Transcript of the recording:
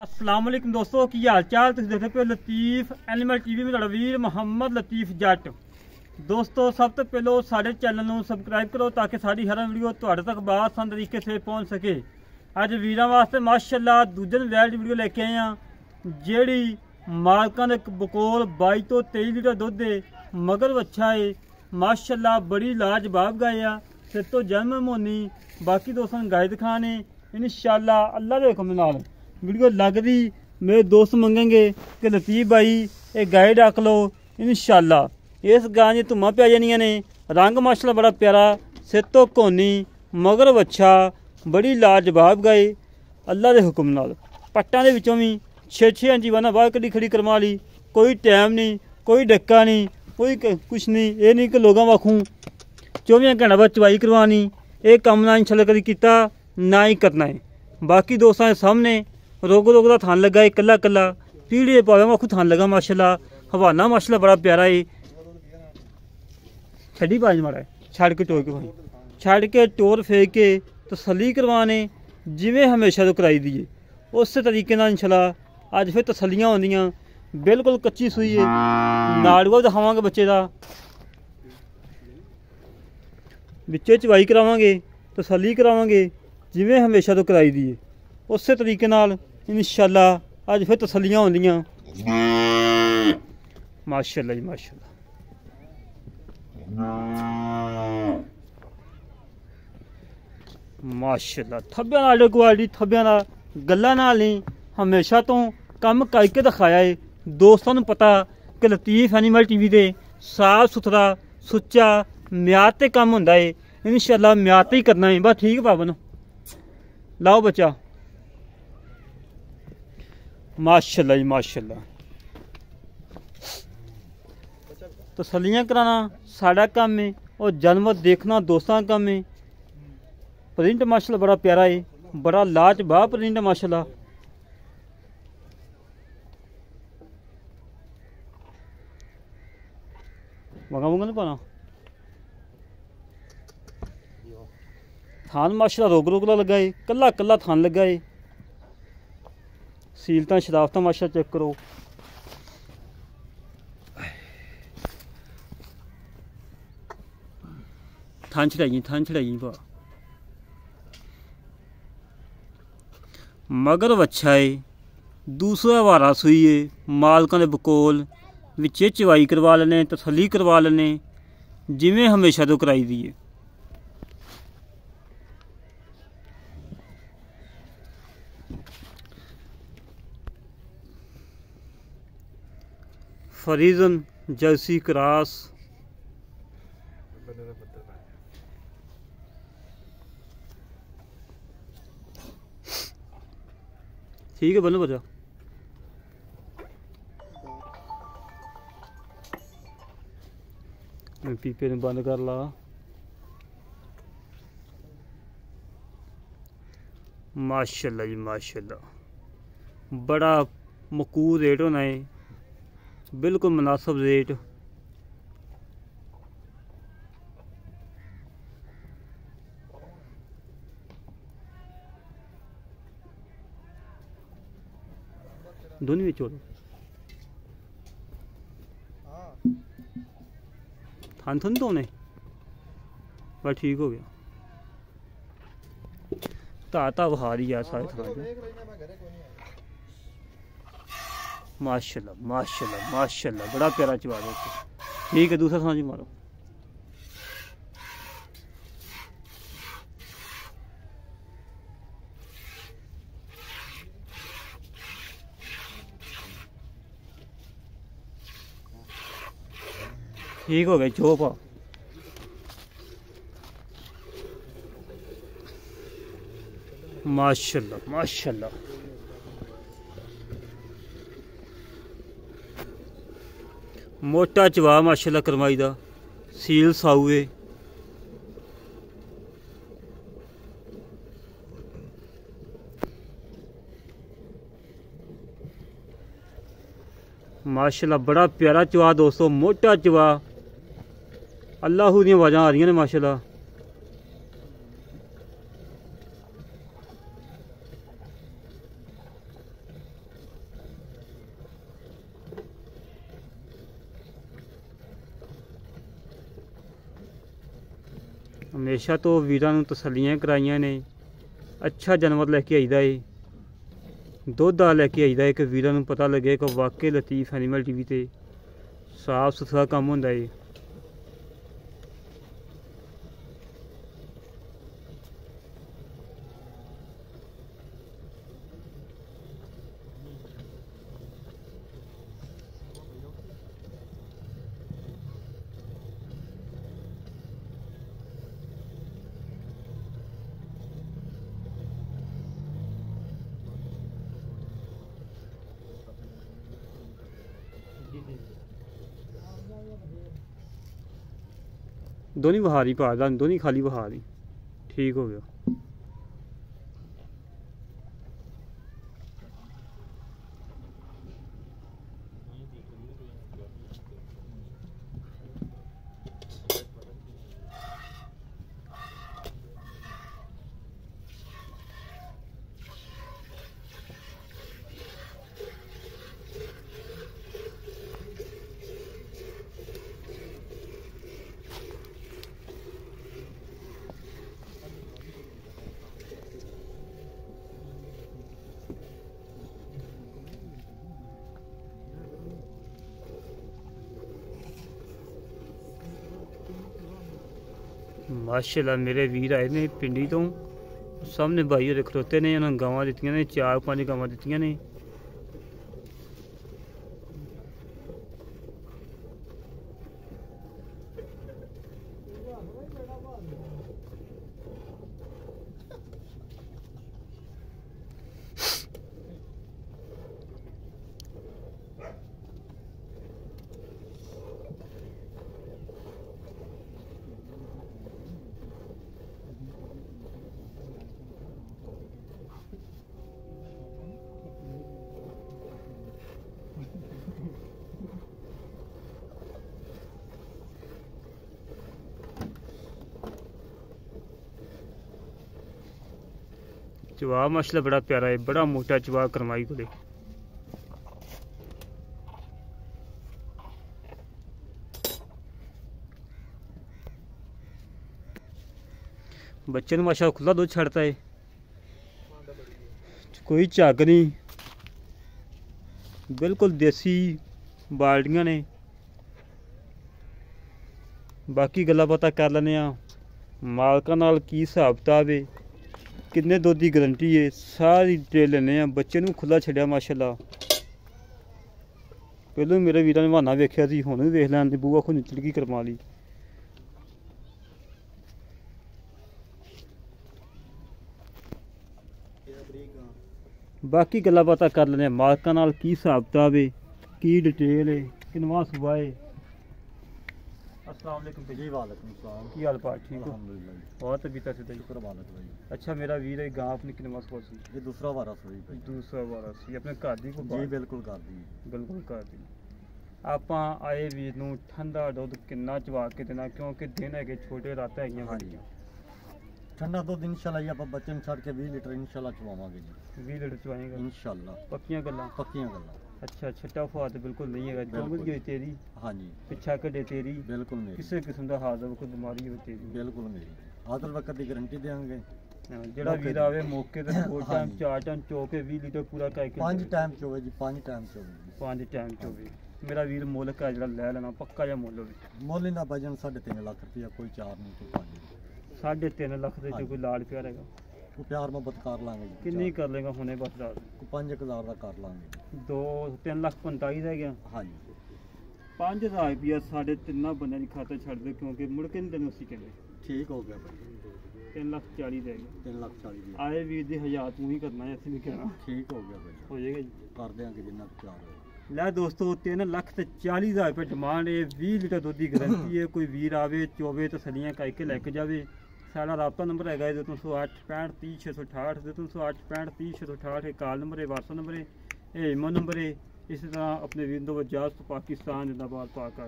अस्सलाम वालेकुम दोस्तों की हाल चाल। तुम देखते पे लतीफ एनिमल टीवी में तुहाडा वीर मुहम्मद लतीफ जट। दोस्तों सब तो पहलो साडे चैनल नूं सबसक्राइब करो ताकि साड़ी हर वीडियो तुहाडे तक बआसान तरीके से पहुँच सके। अज वीरां वास्ते माशाअल्लाह दूजे वैरायटी वीडियो लेके आए हैं जिहड़ी मालकां दे बकोल 22 तो 23 लीटर दुध दे मगर अच्छा है। माशाअल्लाह बड़ी लाजवाब गाय आ, सिर तो जन्म होनी। बाकी दोस्तों गाय दिखाने इंशाअल्लाह अल्लाह के हुक्म नाल वीडियो लगदी। मेरे दोस्त मंगेंगे कि लतीफ भाई ये गाय डाक लो इंशाअल्लाह। इस गाय दी धुम्मां पै जानियां ने। रंग माशाअल्लाह बड़ा प्यारा, सिर तो कोनी मगर बच्छा बड़ी लाजवाब गाय अल्लाह के हुक्म नाल। पट्टां दे विचों भी 6-6 इंच वाना बाहर कड़ी खड़ी करवा ली। कोई टाइम नहीं, कोई डक्का नहीं, कोई कुछ नहीं। ये नहीं कि लोगों वाखूं 24 घंटा बाद चवाई करवानी। ये कम ना इंशाअल्लाह कभी किया ना ही करना है। बाकी दोस्तों के सामने रोग का थान लगा है, कला कला पीढ़ी पावे वाखू थान लगा माशाअल्लाह। हवाना माशाअल्लाह बड़ा प्यारा है। छड़ी पाज मारा है, छड़ के टोर के भाई छड़ के टोर फेंक के तसली करवाने जिमें हमेशा तो कराई दी है उस तरीके नाल इंशाअल्लाह। अज फिर तसलियां होंदियां बिल्कुल कच्ची सूई है। नाड़ूआ दिखावांगे बच्चे का, बिच्चे चवाई करावांगे, तसली करावांगे जिमें हमेशा तो कराई दी है उस तरीके नाल इंशाअल्लाह। अज फिर तसलियां होंदियां माशाअल्लाह जी माशाअल्लाह। माशाअल्लाह थब्बियां नाल क्वालिटी, थब्बियां नाल गल्लां नाल नहीं, हमेशा तो कम करके दिखाया है। दोस्तों को पता कि लतीफ एनिमल टीवी दे साफ सुथरा सुच्चा म्याद ते कम होंदा है। इंशाअल्लाह म्याद ते ही करना है। बस ठीक पावन लाओ बच्चा माशाअल्लाह जी माशाअल्लाह। तसलियां कराना साड़ा काम है और जानवर देखना दोस्तों का काम है। प्रिंट माशाअल्लाह बड़ा प्यारा है, बड़ा लाजवाब प्रिंट माशाअल्लाह। वगा वगा नहीं पाना। थान माशाअल्लाह रोग रोगला लगा है, कला कला थान लगा है। सीलता शराफत माशाअल्लाह चेक करो। थान छड़ाई भा मगर अच्छा है। दूसरा वारा सूई है। मालकां दे बकोल विचे चवाई करवा लेने, तसली करवा लेने जिमें हमेशा तो कराई दी है। फरीजन जर्सी क्रॉस ठीक है बनो बचा। पीपे ने बंद कर ला। माशाअल्लाह जी माशाअल्लाह बड़ा मकूर रेट होना है, बिल्कुल मुनासिब रेट। दोनों में छोड़ो थान थन तो बस ठीक हो गया। ताता बहारी आ सारे थान माशाअल्लाह माशाअल्लाह माशाअल्लाह बड़ा प्यारा चवा दो। ठीक है दूसरा थान जी मारो। ठीक हो गया चोप। माशाअल्लाह माशाअल्लाह मोटा चवा माशाअल्लाह करमाई दा। सील साऊ है। माशाअल्लाह बड़ा प्यारा चवा दोस्तों, मोटा चवा। अल्लाह दी आवाज़ां आ रही ने माशाअल्लाह। हमेशा तो वीरां नूं तसल्लियां कराइयां ने। अच्छा जानवर लैके आईदा है, दुध आ लैके आईदा है कि वीरां नूं पता लगे कि वाकई लतीफ एनिमल टीवी ते साफ सुथरा काम हुंदा है। दोनी बहार ही पा दोनी खाली बहार ही ठीक हो गया। माशाल्लाह मेरे वीर आए ने पिंडी तो सामने भाई होरे खड़ोते ने, उन्होंने गावां दित्तियां ने, 4-5 गावां दित्तियां ने। चवा माशाल्लाह बड़ा प्यारा है, बड़ा मोटा चवा करमाई को। बच्चे माशा खुला दूध छड़ता है, कोई झग नहीं, बिल्कुल देसी बाल्टियां ने। बाकी गल्लां बातां कर लैने आ, मालकां नाल की हिसाब किताब है, किन्ने दुध की गारंटी है, सारी डिटेल लेने आ। बच्चे नूं खुला छड्डिया माशाल्लाह। पहलों मेरे वीरां ने बहाना वेख्या सी, हुण भी वेख लैण, बूआ खो निचड़ गई करमा ली। बाकी गल्लां बातां कर लैने मालकां नाल की हिसाब किताब है, की डिटेल है, किनवा सुबह है। अस्सलाम वालेकुम जी। वालेकुम सलाम। की हाल पाल ठीक हो? अल्हम्दुलिल्लाह। बहुत तबीयत से शुक्र मालिक भाई। अच्छा मेरा वीर है गां अपनी किनवा सुबह सी? ये दूसरा वारा सी भाई। दूसरा वारा सी अपने घर दी को? जी बिल्कुल घर दी, बिल्कुल घर दी। ਆਪਾਂ ਆਏ ਵੀਰ ਨੂੰ ਠੰਡਾ ਦੁੱਧ ਕਿੰਨਾ ਚਵਾ ਕੇ ਦੇਣਾ, ਕਿਉਂਕਿ ਦਿਨ ਹੈਗੇ ਛੋਟੇ, ਰਾਤਾਂ ਹੈਗੀਆਂ ਵੱਡੀਆਂ। ठंडा दुध इंशाल्लाह जी ਆਪਾਂ ਬੱਚੇ ਨੂੰ ਛੱਡ ਕੇ 20 ਲੀਟਰ ਇੰਸ਼ਾਅੱਲਾ ਚਵਾਵਾਂਗੇ ਜੀ। 20 ਲੀਟਰ ਚਵਾਏਗਾ ਇੰਸ਼ਾਅੱਲਾ। ਪੱਕੀਆਂ ਗੱਲਾਂ? ਪੱਕੀਆਂ ਗੱਲਾਂ। अच्छा छट्टा फुआ तो बिल्कुल नहीं है, चौबीस गई तेरी। हाँ जी। पिछा कटे तेरी बिल्कुल मेरी, किसी किस्म का हाजर कोई बीमारी हो तेरी बिल्कुल मेरी, हाजर वक्त की गारंटी देंगे। जेड़ा वीर आवे मौके ते दो टाइम 4 टाइम चो के 20 लीटर पूरा करके 5 टाइम चोवे जी, 5 टाइम चोवे, 5 टाइम चोवे। मेरा वीर मुल्क है जेड़ा ले लेना पक्का या मुल होवे। मुल ना बजन 3.5 लाख रुपया, कोई 4 नहीं कोई 5। 3.5 लाख दे जो कोई लाड़ प्यार हैगा, वो प्यार मोहब्बत कर लांगे जी। किन्नी कर लेगा हुणे बस दस? 5000 का कर लांगे। 2-3 लाख 45 रह गया। हाँ जी। 5000 रुपया साढ़े 3 बंदे की खाते छड़ दे, क्योंकि मुड़ के नहीं तेन उसी कहते। ठीक हो गया भाई। 3,40,000 रह गया। 3,40,000 आए वीर दी 1000 तू ही करना है, असं नहीं कहना। ठीक हो गया भाई, हो जाएगा जी, कर देंगे जिन्ना प्यार हो। लै दोस्तों 3,40,000 रुपये डिमांड है, 20 लीटर दुध की गारंटी है। कोई वीर आवे चोवे तसलियां करके लैके जावे। साढ़ा रबता नंबर है 208 65 30 668, 208 65 30 668 कॉल नंबर है, व्हाट्सएप नंबर है, ईमेल नंबर है। इसी तरह अपने वीर पाकिस्तान जिंदाबाद पाक।